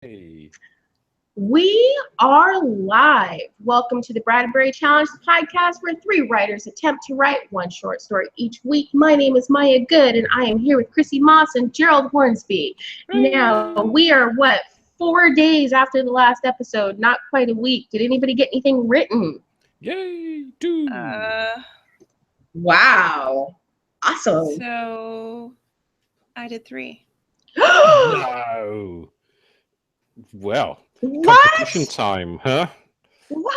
Hey. We are live. Welcome to the Bradbury Challenge podcast, where three writers attempt to write one short story each week. My name is Maya Good, and I am here with Chrissy Moss and Gerald Hornsby. Now, we are, 4 days after the last episode? Not quite a week. Did anybody get anything written? Yay, do. Wow. Awesome. So I did 3. No. Well, competition What? time, huh? What?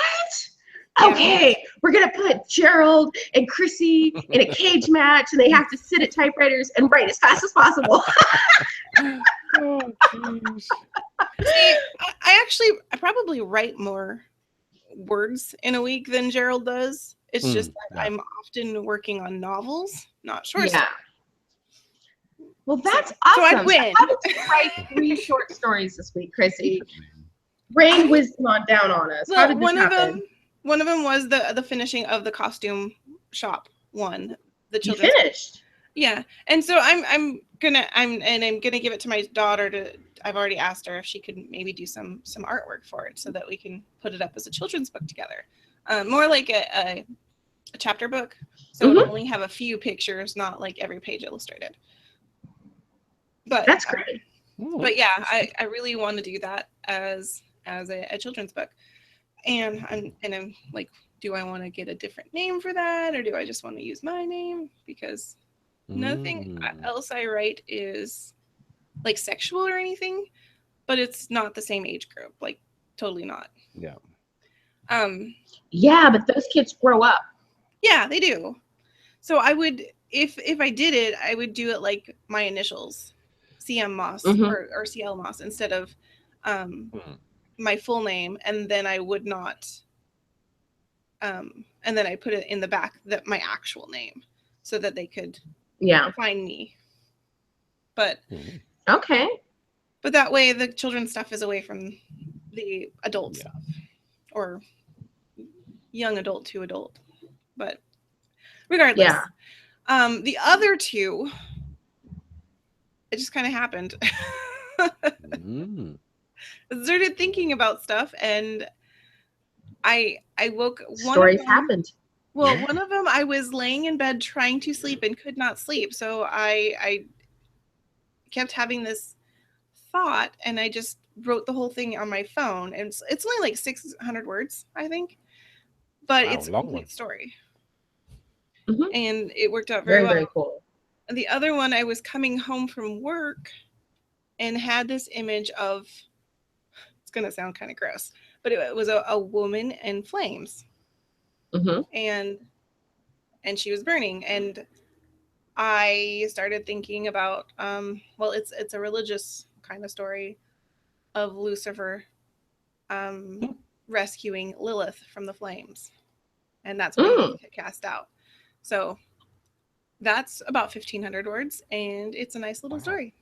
Yeah. Okay, we're gonna put Gerald and Chrissy in a cage match, and they have to sit at typewriters and write as fast as possible. Oh, jeez. See, I probably write more words in a week than Gerald does. It's just that I'm often working on novels, not short Yeah. stories. Well, that's So awesome. I win. How did you write 3 short stories this week, Chrissy? Rain wisdom on down on us. How Well, did this happen? one of them was the finishing of the costume shop one. The You children's. finished. Yeah, and so I'm gonna give it to my daughter to. I've already asked her if she could maybe do some artwork for it so that we can put it up as a children's book together, more like a chapter book. So it'll only have a few pictures, not like every page illustrated. But That's great. But yeah, I really want to do that as a children's book, and I'm like, do I want to get a different name for that, or do I just want to use my name? Because nothing else I write is like sexual or anything, but it's not the same age group, like totally not. Yeah. Yeah, but those kids grow up. Yeah, they do. So I would, if I did it, I would do it like my initials, CM Moss or CL Moss, instead of my full name, and then I would not and then I put it in the back that my actual name so that they could find me. But okay. But that way the children's stuff is away from the adult stuff, or young adult to adult. But regardless, the other 2, it just kind of happened. I started thinking about stuff, and I woke. Stories happened. Well, one of them, I was laying in bed trying to sleep and could not sleep, so I kept having this thought, and I just wrote the whole thing on my phone, and it's only like 600 words, I think, but it's a complete story. And it worked out very well. Very cool. And the other one, I was coming home from work and had this image of, it's gonna sound kind of gross, but it was a woman in flames, and she was burning, and I started thinking about well, it's a religious kind of story of Lucifer rescuing Lilith from the flames, and that's what he cast out. So that's about 1,500 words, and it's a nice little story.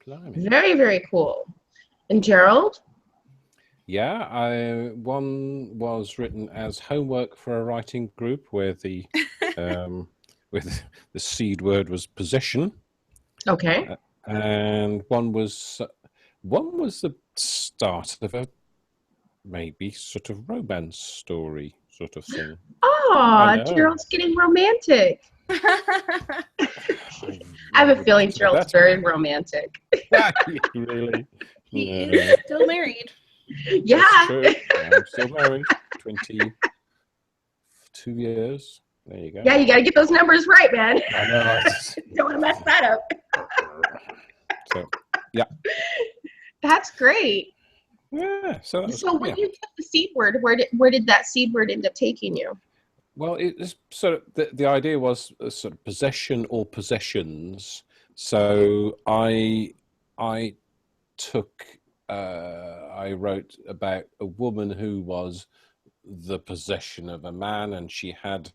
Very, very cool. And Gerald? Yeah, one was written as homework for a writing group where the with the seed word was possession. Okay. And one was the start of a maybe sort of romance story sort of thing. Oh, Gerald's getting romantic. I have a feeling Gerald's very romantic. Really? He is still married. Yeah. That's true. I'm still married. 22 years. There you go. Yeah, you got to get those numbers right, man. I know. Don't want to mess that up. So, yeah. That's great. Yeah. So when you took the seed word, where did that seed word end up taking you? Well, it's sort of the idea was sort of possession or possessions. So I wrote about a woman who was the possession of a man, and she had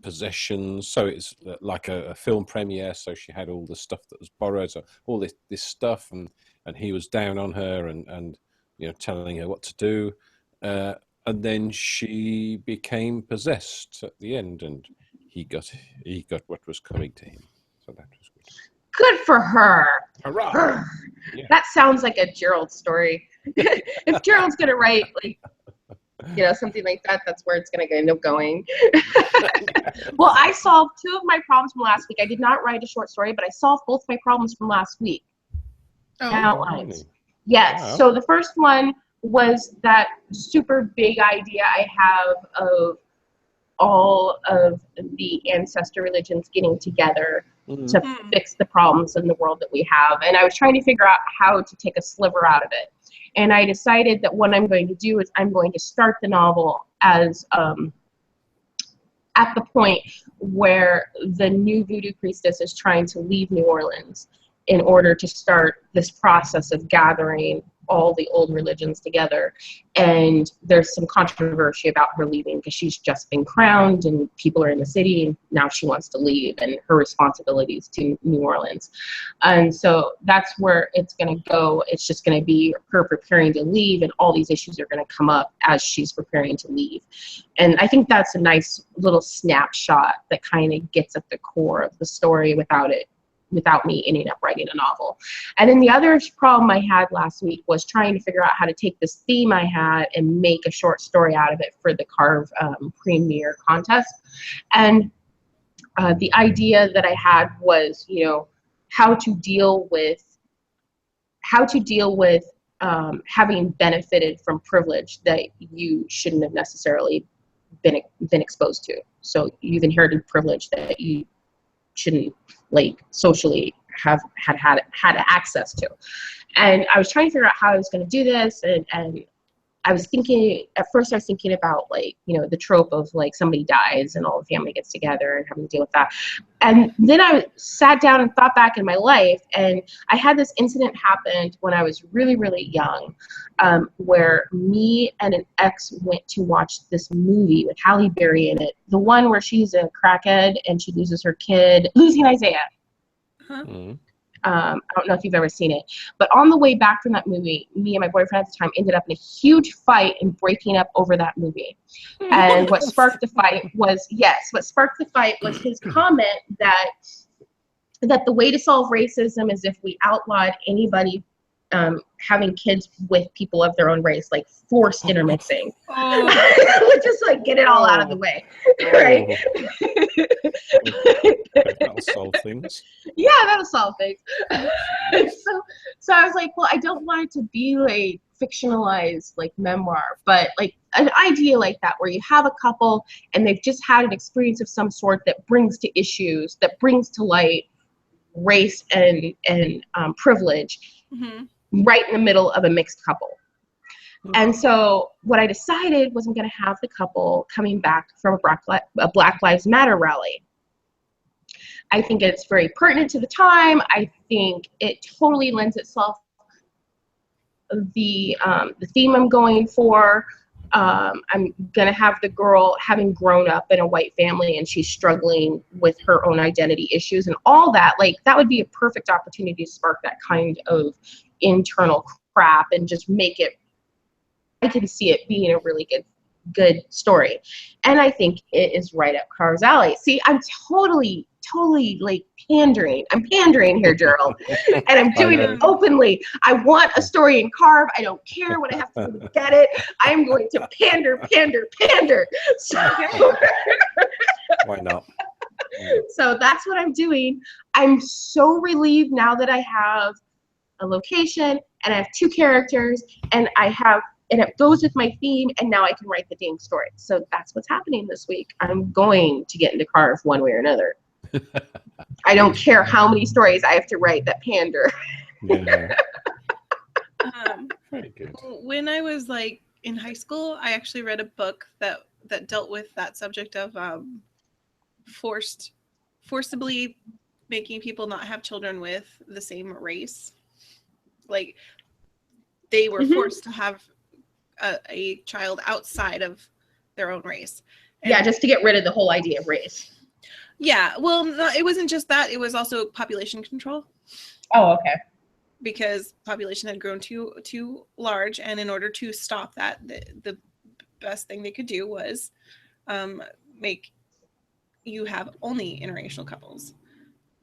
possessions. So it's like a film premiere. So she had all the stuff that was borrowed, so all this stuff, and he was down on her and telling her what to do. And then she became possessed at the end, and he got what was coming to him. So that was good. Good for her. Hurrah! Yeah. That sounds like a Gerald story. If Gerald's gonna write like, you know, something like that, that's where it's gonna end up going. Well, I solved 2 of my problems from last week. I did not write a short story, but I solved both my problems from last week. Oh, Outlines. Really? Yes. Wow. So the first one was that super big idea I have of all of the ancestor religions getting together to fix the problems in the world that we have. And I was trying to figure out how to take a sliver out of it. And I decided that what I'm going to do is I'm going to start the novel as at the point where the new voodoo priestess is trying to leave New Orleans in order to start this process of gathering all the old religions together. And there's some controversy about her leaving because she's just been crowned and people are in the city and now she wants to leave and her responsibilities to New Orleans. And so that's where it's going to go. It's just going to be her preparing to leave, and all these issues are going to come up as she's preparing to leave. And I think that's a nice little snapshot that kind of gets at the core of the story without me ending up writing a novel. And then the other problem I had last week was trying to figure out how to take this theme I had and make a short story out of it for the Carve premiere contest. And the idea that I had was, you know, how to deal with having benefited from privilege that you shouldn't have necessarily been exposed to. So you've inherited privilege that you shouldn't, like, socially have had access to. And I was trying to figure out how I was going to do this, and I was thinking about, like, you know, the trope of like somebody dies and all the family gets together and having to deal with that. And then I sat down and thought back in my life, and I had this incident happen when I was really, really young, where me and an ex went to watch this movie with Halle Berry in it, the one where she's a crackhead and she loses her kid, Losing Isaiah. Huh? I don't know if you've ever seen it, but on the way back from that movie, me and my boyfriend at the time ended up in a huge fight and breaking up over that movie. And what sparked the fight was his comment that the way to solve racism is if we outlawed anybody having kids with people of their own race, like forced intermixing. Just like get it all out of the way, right? That'll solve things. Yeah, that'll solve things. So I was like, well, I don't want it to be like fictionalized, like memoir, but like an idea like that where you have a couple and they've just had an experience of some sort that brings to light race and privilege. Mm-hmm. Right in the middle of a mixed couple. And so what I decided was I'm going to have the couple coming back from a Black Lives Matter rally. I think it's very pertinent to the time. I think it totally lends itself the theme I'm going for. I'm going to have the girl having grown up in a white family and she's struggling with her own identity issues and all that. Like, that would be a perfect opportunity to spark that kind of internal crap and just make it, I can see it being a really good story. And I think it is right up Carve's alley. See, I'm totally like pandering. I'm pandering here, Gerald. And I'm doing it openly. I want a story in Carve. I don't care what I have to do to get it. I'm going to pander. So Why not? So that's what I'm doing. I'm so relieved now that I have a location and I have 2 characters and it goes with my theme, and now I can write the dang story. So that's what's happening this week. I'm going to get into Carve one way or another. I don't care how many stories I have to write that pander. Yeah. Very good. When I was like in high school, I actually read a book that dealt with that subject of forcibly making people not have children with the same race. Like, they were forced to have a child outside of their own race. And yeah, just to get rid of the whole idea of race. Yeah, well, no, it wasn't just that. It was also population control. Oh, okay. Because population had grown too large, and in order to stop that, the best thing they could do was make you have only interracial couples.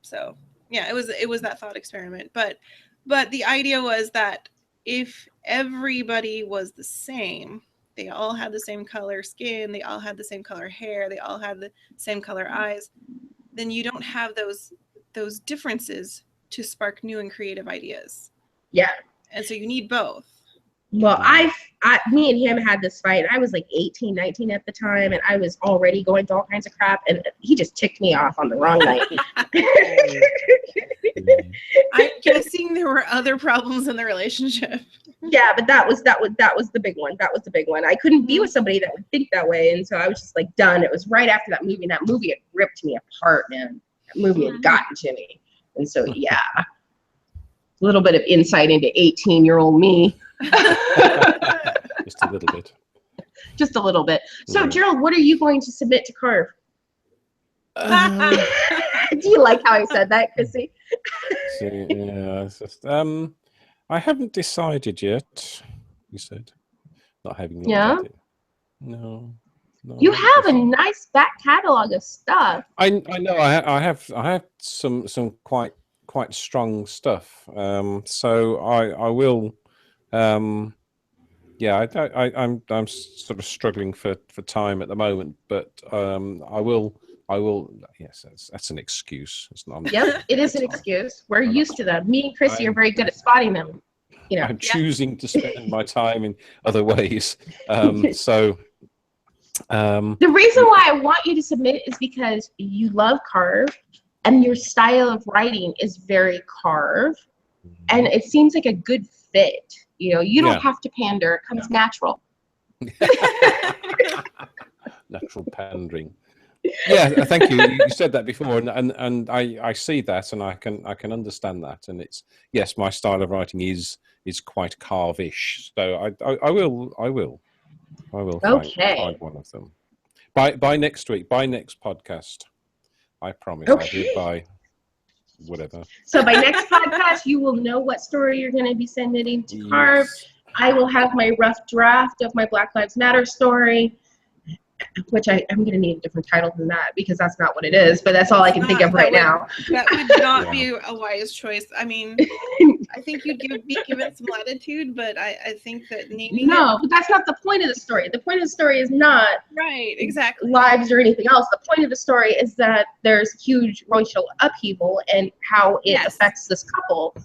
So, Yeah, it was that thought experiment. But the idea was that if everybody was the same, they all had the same color skin, they all had the same color hair, they all had the same color eyes, then you don't have those differences to spark new and creative ideas. Yeah. And so you need both. Well, me and him had this fight. I was like 18, 19 at the time, and I was already going through all kinds of crap, and he just ticked me off on the wrong night. I'm guessing there were other problems in the relationship. Yeah, but that was the big one. That was the big one. I couldn't be with somebody that would think that way, and so I was just like done. It was right after that movie, and that movie had ripped me apart, man. That movie had gotten to me, and so yeah, a little bit of insight into 18-year-old me. Just a little bit. Just a little bit. So, Gerald, what are you going to submit to carve? Do you like how I said that, Chrissy? Yeah, it's just I haven't decided yet. You said, not having looked at it. No. You have a nice back catalog of stuff. I know. I have some quite strong stuff. So I will. Yeah, I'm sort of struggling for time at the moment, but I will. Yes, that's an excuse. It's not. Yep, it is an excuse. We're used to them. Me and Chrissy are very good at spotting them. You know, I'm choosing to spend my time in other ways. So. The reason why I want you to submit is because you love carve, and your style of writing is very carve, and it seems like a good fit. You know, you don't have to pander; it comes natural. Natural pandering. Yeah, thank you. You said that before, and I see that, and I can understand that. And it's, yes, my style of writing is quite carve-ish. So I will find one of them by next week, by next podcast. I promise. Okay. I'll do it by whatever. So by next podcast, you will know what story you're going to be sending to carve. Yes. I will have my rough draft of my Black Lives Matter story, which I'm going to need a different title than that because that's not what it is, but that's all I can think of right now. That would not be a wise choice. I mean, I think you'd be given some latitude, but I think that naming but that's not the point of the story. The point of the story is not right, exactly, lives or anything else. The point of the story is that there's huge racial upheaval and how it affects this couple.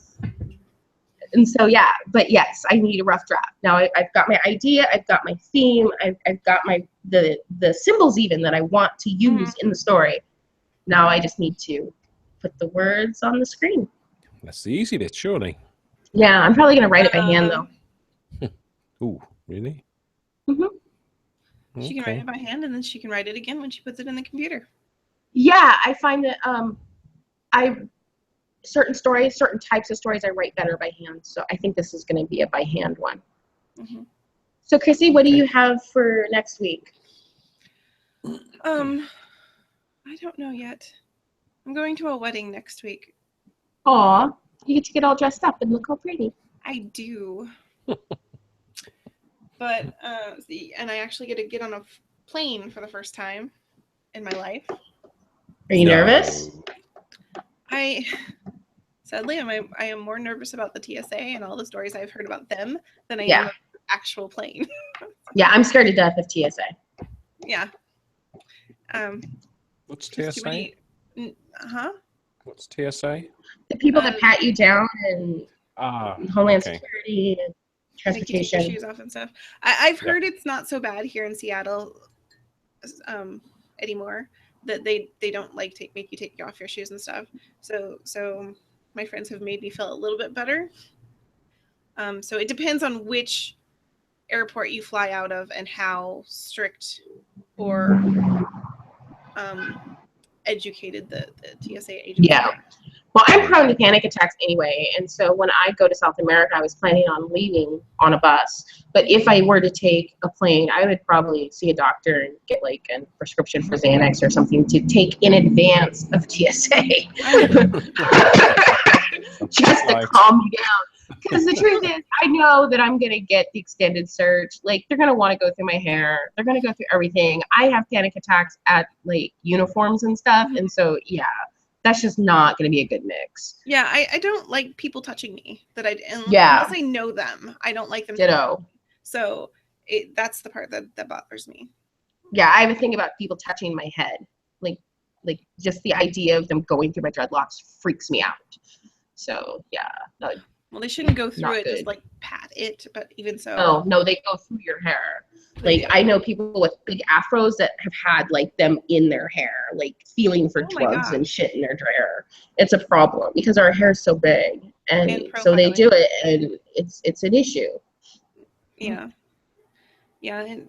And so, yeah, but yes, I need a rough draft. Now I've got my idea, I've got my theme, I've got the symbols even that I want to use in the story. Now I just need to put the words on the screen. That's the easy bit, surely. Yeah, I'm probably going to write it by hand, though. Ooh, really? Mm-hmm. She can write it by hand, and then she can write it again when she puts it in the computer. Yeah, I find that certain types of stories I write better by hand. So I think this is going to be a by hand one. Mm-hmm. So Chrissy, what do you have for next week? I don't know yet. I'm going to a wedding next week. Aw, you get to get all dressed up and look all pretty. I do. But and I actually get to get on a plane for the first time in my life. Are you nervous? Sadly, I am more nervous about the TSA and all the stories I've heard about them than I am about the actual plane. Yeah, I'm scared to death of TSA. Yeah. What's TSA? What's TSA? The people that pat you down and Homeland Security and transportation. Take your shoes off and stuff. I've heard it's not so bad here in Seattle anymore. That they don't like make you take off your shoes and stuff. So my friends have made me feel a little bit better. So it depends on which airport you fly out of and how strict or educated the TSA agents are. Well, I'm prone to panic attacks anyway, and so when I go to South America, I was planning on leaving on a bus. But if I were to take a plane, I would probably see a doctor and get like a prescription for Xanax or something to take in advance of TSA, just to calm me down. Because the truth is, I know that I'm gonna get the extended search. Like they're gonna want to go through my hair, they're gonna go through everything. I have panic attacks at like uniforms and stuff, and so yeah. that's just not going to be a good mix. Yeah, I don't like people touching me Yeah. unless I know them. I don't like them. Ditto. So that's the part that bothers me. Yeah, I have a thing about people touching my head. Like just the idea of them going through my dreadlocks freaks me out. So yeah. Well, they shouldn't go through it, good. just like pat it, but even so. Oh, no, they go through your hair. Like, I know people with big afros that have had, like, them in their hair, like, feeling for drugs and shit in their hair. It's a problem because our hair is so big. And so they do it, and it's an issue. Yeah. Yeah. And,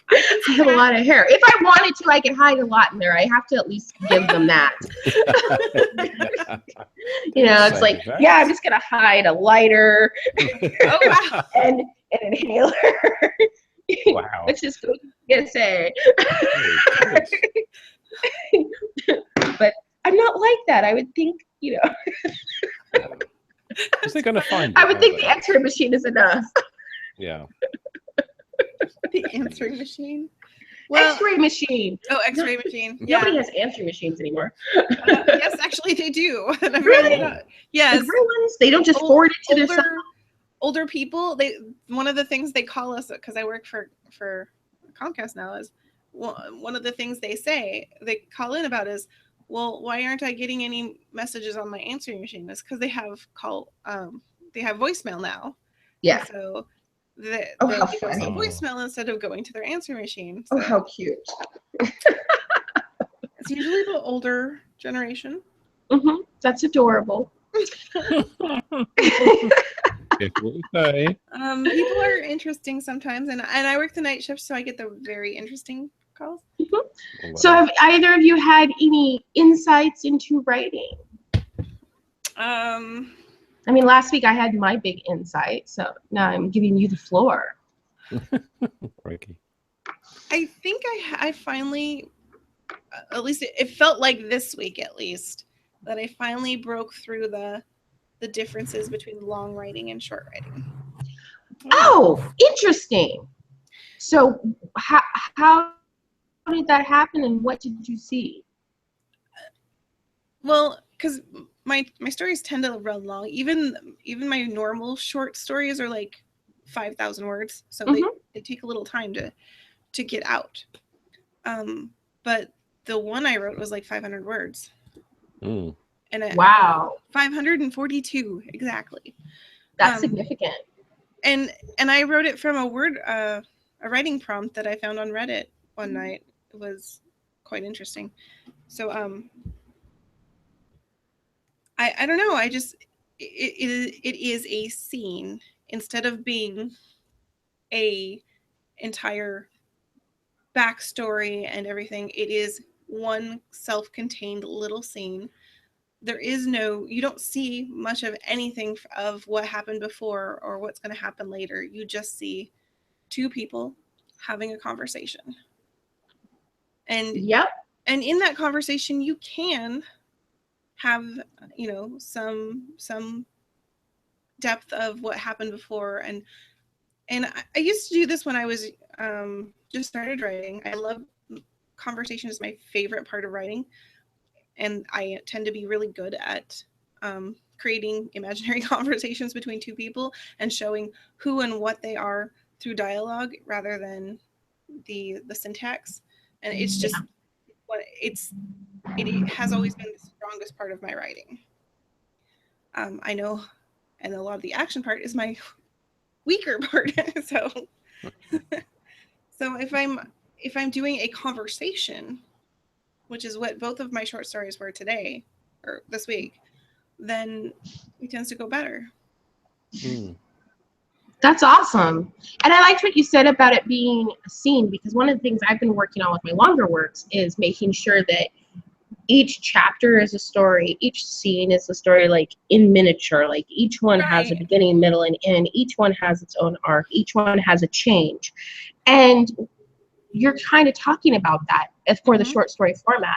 I have a lot of hair. If I wanted to, I could hide a lot in there. I have to at least give them that. It's like, yeah, I'm just going to hide a lighter and an inhaler. Wow. Let's just go get say. But I'm not like that. I would think, Is they going to find it? I would think the X-ray machine is enough. Yeah. The answering machine. Well, X-ray machine. Oh, X-ray machine. Nobody has answering machines anymore. Yes, actually, they do. Really? Yes. The real ones? They don't just forward it to their older people. One of the things they call us, because I work for Comcast now, is one of the things they call in about is, well, why aren't I getting any messages on my answering machine? It's because they have voicemail now. Yeah. And so they how go funny. to voicemail instead of going to their answering machine. So. Oh, how cute. It's usually the older generation. Mm-hmm. That's adorable. People are interesting sometimes, and I work the night shift, so I get the very interesting calls. Mm-hmm. So have either of you had any insights into writing? I mean, last week I had my big insight, so now I'm giving you the floor. Ricky. I think I finally, at least it felt like this week at least, that I finally broke through the differences between long writing and short writing. Oh, interesting. So how did that happen, and what did you see? Well, because my stories tend to run long. Even my normal short stories are like 5,000 words, so they take a little time to get out. But the one I wrote was like 500 words. Mm. And wow, 542 exactly. That's significant. And I wrote it from a writing prompt that I found on Reddit one night. It was quite interesting. So I don't know. I just it is a scene instead of being a entire backstory and everything. It is one self-contained little scene. You don't see much of anything of what happened before or what's going to happen later. You just see two people having a conversation. And and in that conversation you can have, some depth of what happened before. And I used to do this when I was just started writing. I love conversation is my favorite part of writing. And I tend to be really good at creating imaginary conversations between two people and showing who and what they are through dialogue rather than the syntax. And it's just it has always been the strongest part of my writing. I know, and a lot of the action part is my weaker part. So if I'm doing a conversation, which is what both of my short stories were today or this week, then it tends to go better. That's awesome. And I liked what you said about it being a scene, because one of the things I've been working on with my longer works is making sure that each chapter is a story, each scene is a story, like in miniature. Like each one has a beginning, middle, and end. Each one has its own arc. Each one has a change. And you're kind of talking about that for the short story format,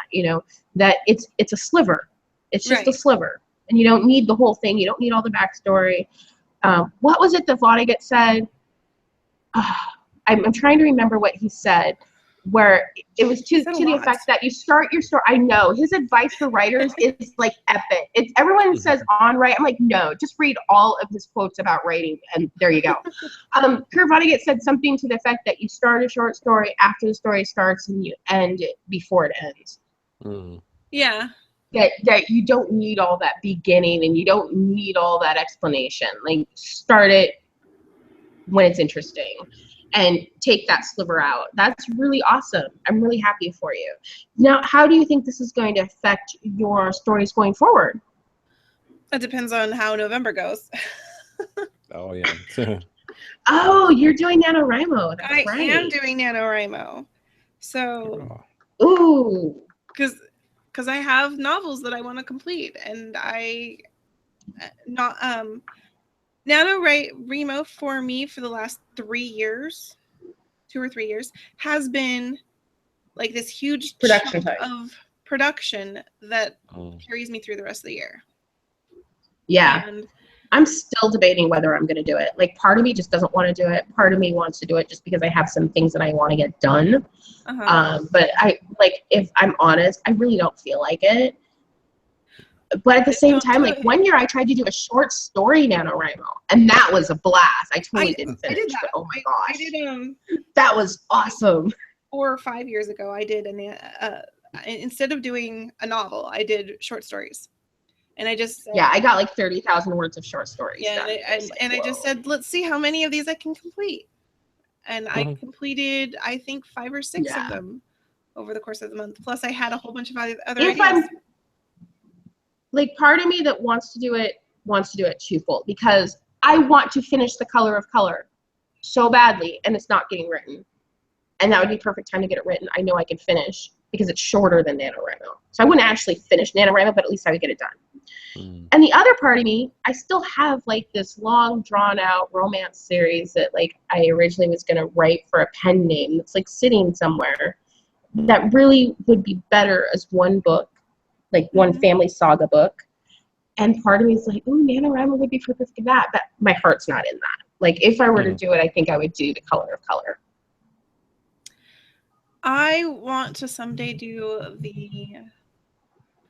that it's a sliver. It's just a sliver. And you don't need the whole thing. You don't need all the backstory. What was it that Vonnegut said? I'm trying to remember what he said, where it was to Said a the lot. effect that you start your story. I know his advice for writers is like epic. It's everyone says on write. I'm like, no, just read all of his quotes about writing, and there you go. Kurt Vonnegut said something to the effect that you start a short story after the story starts and you end it before it ends. Yeah. That you don't need all that beginning and you don't need all that explanation. Like, start it when it's interesting and take that sliver out. That's really awesome. I'm really happy for you. Now, how do you think this is going to affect your stories going forward? It depends on how November goes. Oh, yeah. Oh, you're doing NaNoWriMo. That's I right. am doing NaNoWriMo. So, ooh, because I have novels that I want to complete, and NaNoWriMo for me for the last 3 years, 2 or 3 years, has been like this huge production chunk time of production that carries me through the rest of the year. Yeah. And I'm still debating whether I'm going to do it. Like, part of me just doesn't want to do it. Part of me wants to do it just because I have some things that I want to get done. But if I'm honest, I really don't feel like it. But at the same time, like, one year I tried to do a short story NaNoWriMo, and that was a blast. I totally didn't finish, but oh my gosh. I did that was awesome. 4 or 5 years ago, I did instead of doing a novel, I did short stories. And I just said, I got like 30,000 words of short stories. Yeah, I just said, let's see how many of these I can complete. And I completed, I think, 5 or 6 of them over the course of the month. Plus, I had a whole bunch of other ideas. Like, part of me that wants to do it twofold, because I want to finish The Color of Color so badly, and it's not getting written. And that would be perfect time to get it written. I know I could finish because it's shorter than NaNoWriMo. So I wouldn't actually finish NaNoWriMo, but at least I would get it done. And the other part of me, I still have like this long drawn out romance series that like I originally was going to write for a pen name that's like sitting somewhere that really would be better as one book, like one family saga book. And part of me is like, oh, NaNoWriMo would be perfect for that. But my heart's not in that. Like, if I were to do it, I think I would do The Color of Color. I want to someday do the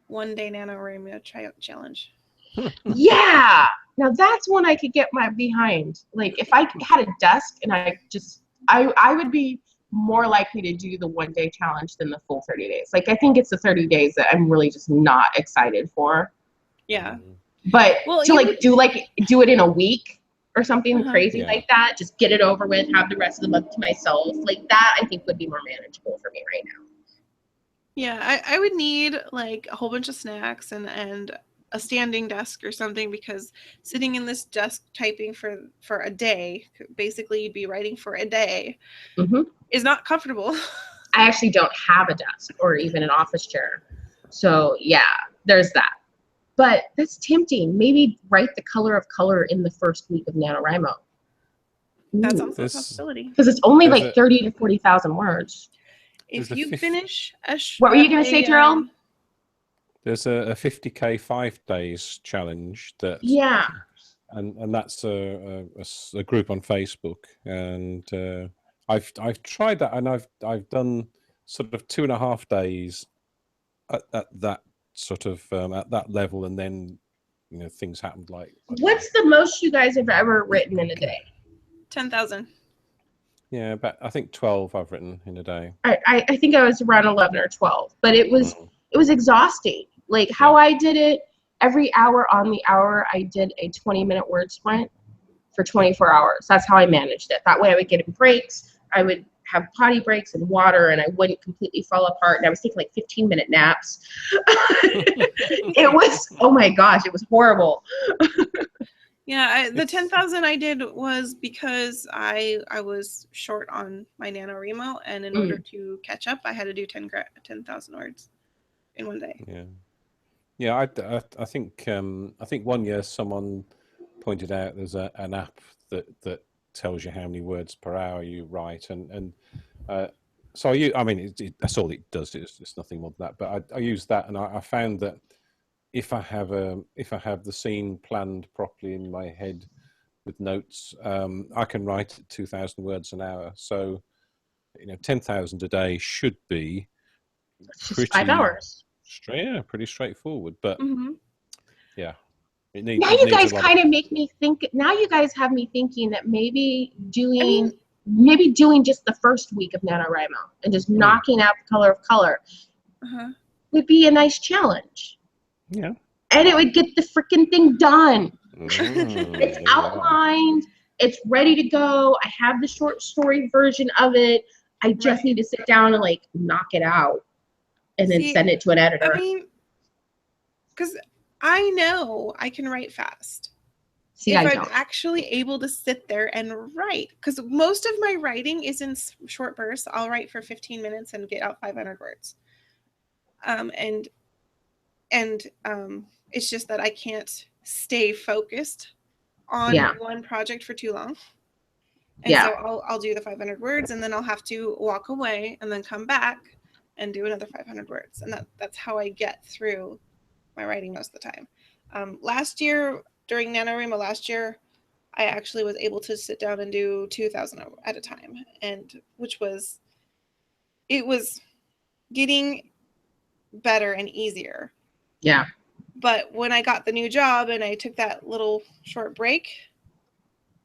one-day NaNoWriMo challenge. Yeah. Now that's one I could get my behind. Like, if I had a desk and I would be more likely to do the one-day challenge than the full 30 days. Like, I think it's the 30 days that I'm really just not excited for. Yeah. But do it in a week or something crazy like that, just get it over with, have the rest of the month to myself. Like, that I think would be more manageable for me right now. Yeah, I would need like a whole bunch of snacks and a standing desk or something, because sitting in this desk typing for a day, basically you'd be writing for a day, is not comfortable. I actually don't have a desk or even an office chair. So yeah, there's that. But that's tempting. Maybe write The Color of Color in the first week of NaNoWriMo. That's also a possibility. Because it's only like 30 to 40,000 words. If you finish what were you going to say, Terrell? There's a 50K 5 days challenge that and that's a group on Facebook, and I've tried that, and I've done sort of 2.5 days at that sort of at that level, and then things happened like. What's the most you guys have ever written in a day? 10,000. Yeah, but I think 12 I've written in a day. I think I was around 11 or 12, but it was exhausting. Like, how I did it, every hour on the hour, I did a 20-minute word sprint for 24 hours. That's how I managed it. That way I would get in breaks. I would have potty breaks and water, and I wouldn't completely fall apart. And I was taking like 15-minute naps. It was, oh my gosh, it was horrible. Yeah, the 10,000 I did was because I was short on my NaNoWriMo, and in order to catch up, I had to do 10,000 words in one day. Yeah. I think one year someone pointed out there's an app that tells you how many words per hour you write, and so that's all it does. It's nothing more than that. But I used that, and I found that if I have the scene planned properly in my head with notes, I can write 2,000 words an hour. So 10,000 a day should be It's just 5 hours. Pretty straightforward. But yeah, Now you guys kind of make me think. Now you guys have me thinking that maybe doing just the first week of NaNoWriMo and just knocking out the color of color would be a nice challenge. Yeah. And it would get the freaking thing done. It's outlined. It's ready to go. I have the short story version of it. I just need to sit down and like knock it out and then send it to an editor. I mean, because I know I can write fast. See, if I'm actually able to sit there and write, because most of my writing is in short bursts. I'll write for 15 minutes and get out 500 words. And it's just that I can't stay focused on one project for too long. And so I'll do the 500 words and then I'll have to walk away and then come back and do another 500 words. And that's how I get through my writing most of the time. Last year, during NaNoWriMo last year, I actually was able to sit down and do 2,000 at a time, and it was getting better and easier. Yeah. But when I got the new job and I took that little short break,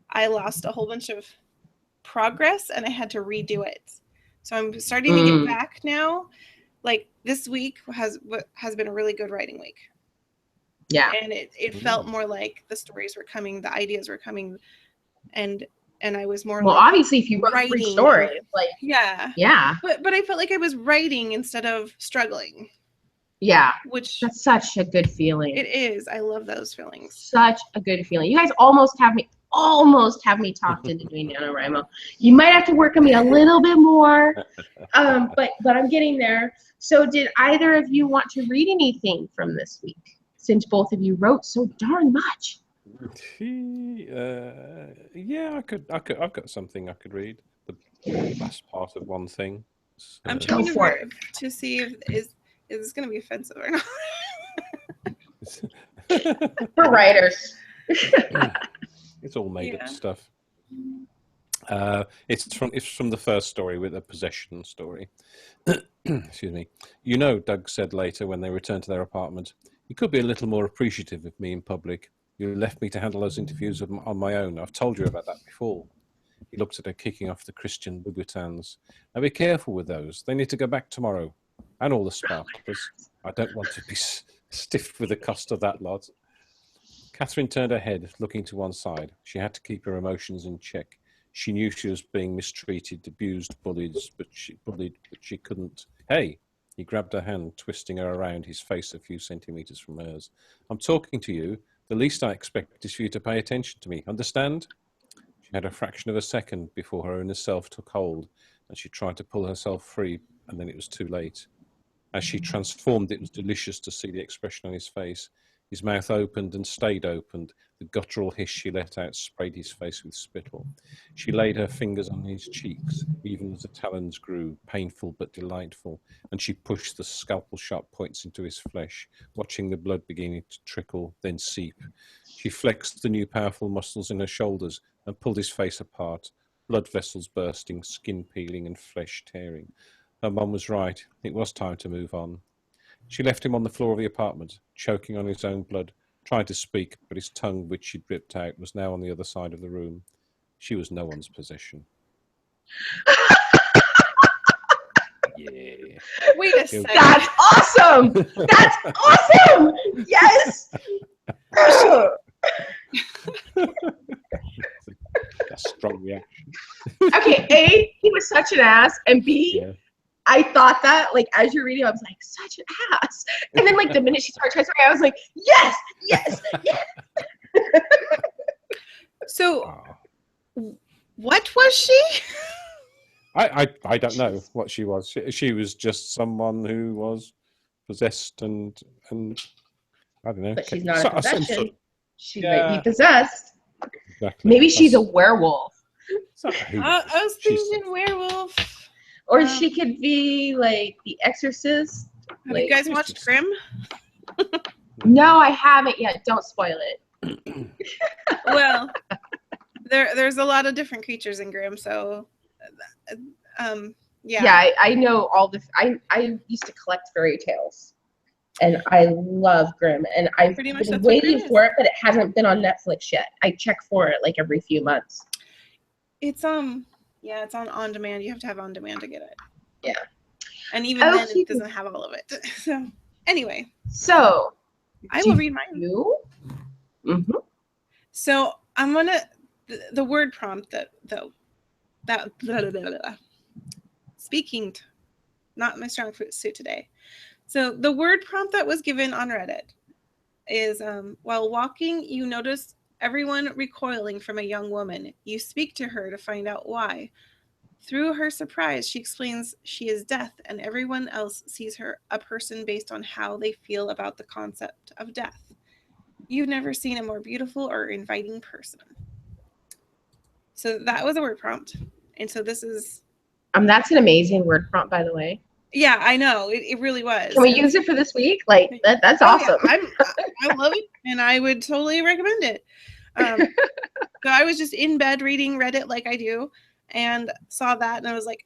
I lost a whole bunch of progress and I had to redo it. So I'm starting to get back now. Like this week has been a really good writing week. Yeah. And it felt more like the stories were coming, the ideas were coming, and I was more obviously if you wrote 3 stories, like yeah. But I felt like I was writing instead of struggling. Yeah. Which that's such a good feeling. It is. I love those feelings. Such a good feeling. You guys almost have me talked into doing NaNoWriMo. You might have to work on me a little bit more. But I'm getting there. So did either of you want to read anything from this week? Since both of you wrote so darn much. Yeah, I've got something I could read. The last part of one thing. I'm trying to see if is this going to be offensive or not. For writers. It's all made up stuff. It's from the first story, with a possession story. Excuse me. Doug said later when they returned to their apartment, "You could be a little more appreciative of me in public. You left me to handle those interviews on my own. I've told you about that before." He looked at her kicking off the Christian Louboutins. "Now be careful with those. They need to go back tomorrow. And all the sparklers. I don't want to be stiffed with the cost of that lot." Catherine turned her head, looking to one side. She had to keep her emotions in check. She knew she was being mistreated, abused, bullied, but she couldn't. "Hey!" He grabbed her hand, twisting her around, his face a few centimeters from hers. "I'm talking to you. The least I expect is for you to pay attention to me. Understand?" She had a fraction of a second before her inner self took hold, and she tried to pull herself free, and then it was too late. As she transformed, it was delicious to see the expression on his face. His mouth opened and stayed opened. The guttural hiss she let out sprayed his face with spittle. She laid her fingers on his cheeks, even as the talons grew, painful but delightful, and she pushed the scalpel-sharp points into his flesh, watching the blood beginning to trickle, then seep. She flexed the new powerful muscles in her shoulders and pulled his face apart, blood vessels bursting, skin peeling and flesh tearing. Her mum was right. It was time to move on. She left him on the floor of the apartment, choking on his own blood, trying to speak, but his tongue, which she'd ripped out, was now on the other side of the room. She was no one's possession. Yeah. Wait a second. That's awesome! That's awesome! Yes! A strong reaction. Okay, A, he was such an ass, and B, I thought that, like, as you're reading, I was like, such an ass. And then, like, the minute she started trying to say, I was like, yes, yes, yes. So, what was she? I don't know what she was. She was just someone who was possessed and I don't know. But she's not a possession. She might be possessed. Exactly. Maybe she's a werewolf. I was thinking werewolf. Or she could be like The Exorcist. Have you guys watched Grimm? No, I haven't yet. Don't spoil it. Well, there's a lot of different creatures in Grimm, so Yeah, I know all the. I used to collect fairy tales, and I love Grimm, and I've Pretty much been that's what Grimm waiting is. for it, but it hasn't been on Netflix yet. I check for it like every few months. It's yeah, it's on demand. You have to have on demand to get it. Yeah. And even then it doesn't have all of it. So anyway. So I will read mine. You? Mm-hmm. So I'm gonna the word prompt that blah, blah, blah, blah. Speaking not my strong suit today. So the word prompt that was given on Reddit is while walking, you notice everyone recoiling from a young woman. You speak to her to find out why. Through her surprise, she explains she is death, and everyone else sees her a person based on how they feel about the concept of death. You've never seen a more beautiful or inviting person. So that was a word prompt. And so this is... That's an amazing word prompt, by the way. Yeah, I know. It really was. Can we use it for this week? Like, that's awesome. Yeah, I love it, and I would totally recommend it. So I was just in bed reading Reddit like I do, and saw that, and I was like,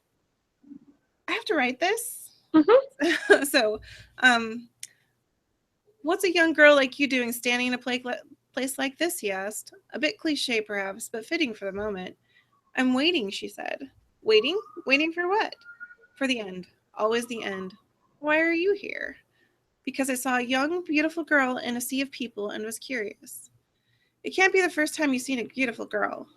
I have to write this. Mm-hmm. So, what's a young girl like you doing standing in a place like this, he asked. A bit cliche, perhaps, but fitting for the moment. I'm waiting, she said. Waiting? Waiting for what? For the end. Always the end. Why are you here? Because I saw a young, beautiful girl in a sea of people and was curious. It can't be the first time you've seen a beautiful girl.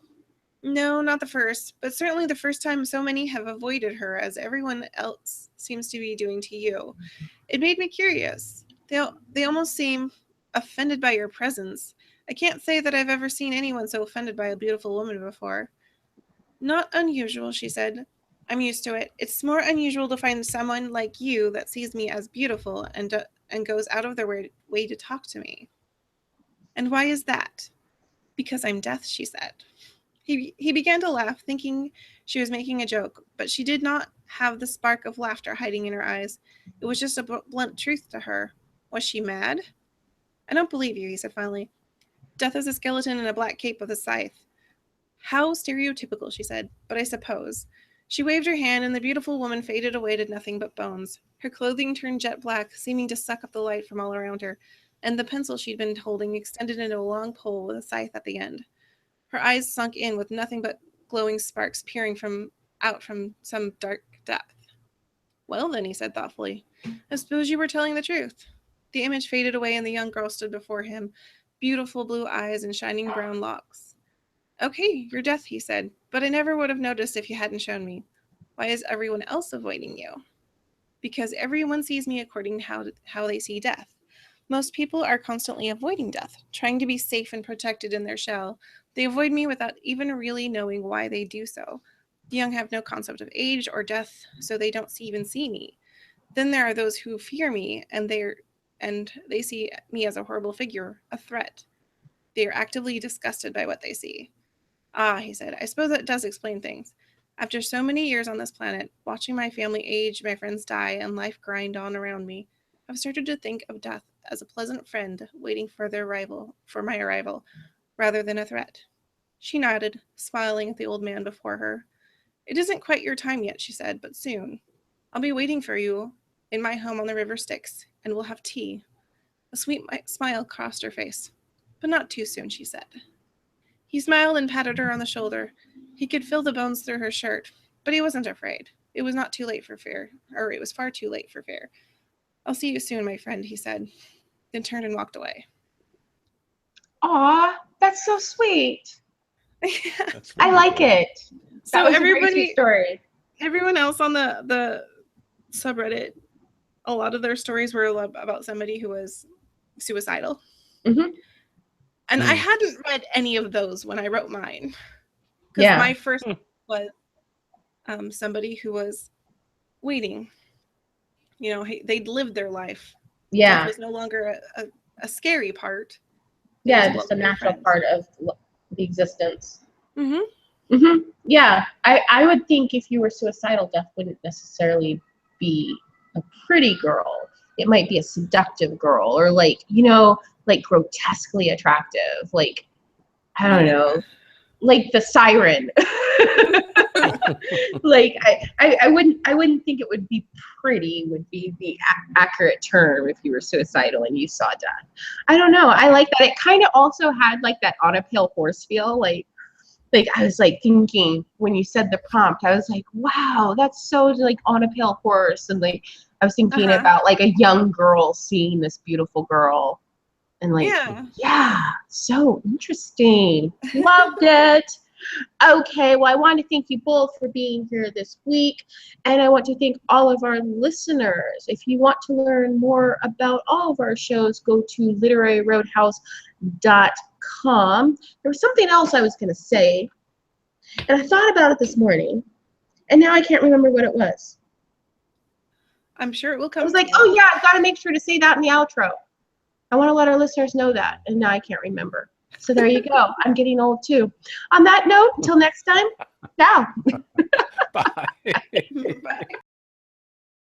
No, not the first, but certainly the first time so many have avoided her as everyone else seems to be doing to you. It made me curious. They almost seem offended by your presence. I can't say that I've ever seen anyone so offended by a beautiful woman before. Not unusual, she said. I'm used to it. It's more unusual to find someone like you that sees me as beautiful and goes out of their way to talk to me. And why is that? Because I'm death, she said. He began to laugh, thinking she was making a joke, but she did not have the spark of laughter hiding in her eyes. It was just a blunt truth to her. Was she mad? I don't believe you, he said finally. Death is a skeleton in a black cape with a scythe. How stereotypical, she said, but I suppose. She waved her hand, and the beautiful woman faded away to nothing but bones. Her clothing turned jet black, seeming to suck up the light from all around her, and the pencil she'd been holding extended into a long pole with a scythe at the end. Her eyes sunk in with nothing but glowing sparks peering out from some dark depth. Well then, he said thoughtfully, I suppose you were telling the truth. The image faded away and the young girl stood before him, beautiful blue eyes and shining brown locks. Okay, you're death, he said, but I never would have noticed if you hadn't shown me. Why is everyone else avoiding you? Because everyone sees me according to how they see death. Most people are constantly avoiding death, trying to be safe and protected in their shell. They avoid me without even really knowing why they do so. The young have no concept of age or death, so they don't even see me. Then there are those who fear me, and they see me as a horrible figure, a threat. They are actively disgusted by what they see. Ah, he said, I suppose that does explain things. After so many years on this planet, watching my family age, my friends die, and life grind on around me, I've started to think of death as a pleasant friend waiting for my arrival, rather than a threat. She nodded, smiling at the old man before her. It isn't quite your time yet, she said, but soon. I'll be waiting for you in my home on the river Styx, and we'll have tea. A sweet smile crossed her face. But not too soon, she said. He smiled and patted her on the shoulder. He could feel the bones through her shirt, but he wasn't afraid. It was not too late for fear, or it was far too late for fear. I'll see you soon, my friend, he said, then turned and walked away. Aw, that's so sweet. Yeah. I like it. So that was a very sweet story. Everyone else on the subreddit, a lot of their stories were about somebody who was suicidal. Mm-hmm. And I hadn't read any of those when I wrote mine. Because my first was somebody who was waiting. You know, they'd lived their life. Yeah. Death was no longer a scary part. Yeah, just a natural part of the existence. Mm-hmm. Mm-hmm. Yeah. I would think if you were suicidal, death wouldn't necessarily be a pretty girl. It might be a seductive girl, or like grotesquely attractive. Like, I don't know. like the siren. Like I wouldn't think it would be pretty would be the accurate term if you were suicidal and you saw death. I don't know. I like that. It kind of also had like that on a pale horse feel. Like I was like thinking when you said the prompt, I was like, wow, that's so like on a pale horse. And like I was thinking about like a young girl seeing this beautiful girl. And like, yeah, so interesting. Loved it. Okay, well, I want to thank you both for being here this week. And I want to thank all of our listeners. If you want to learn more about all of our shows, go to literaryroadhouse.com. There was something else I was going to say, and I thought about it this morning, and now I can't remember what it was. I'm sure it will come. I was like, oh, yeah, I've got to make sure to say that in the outro. I want to let our listeners know that, and now I can't remember. So there you go. I'm getting old too. On that note, until next time, ciao. Bye. Bye.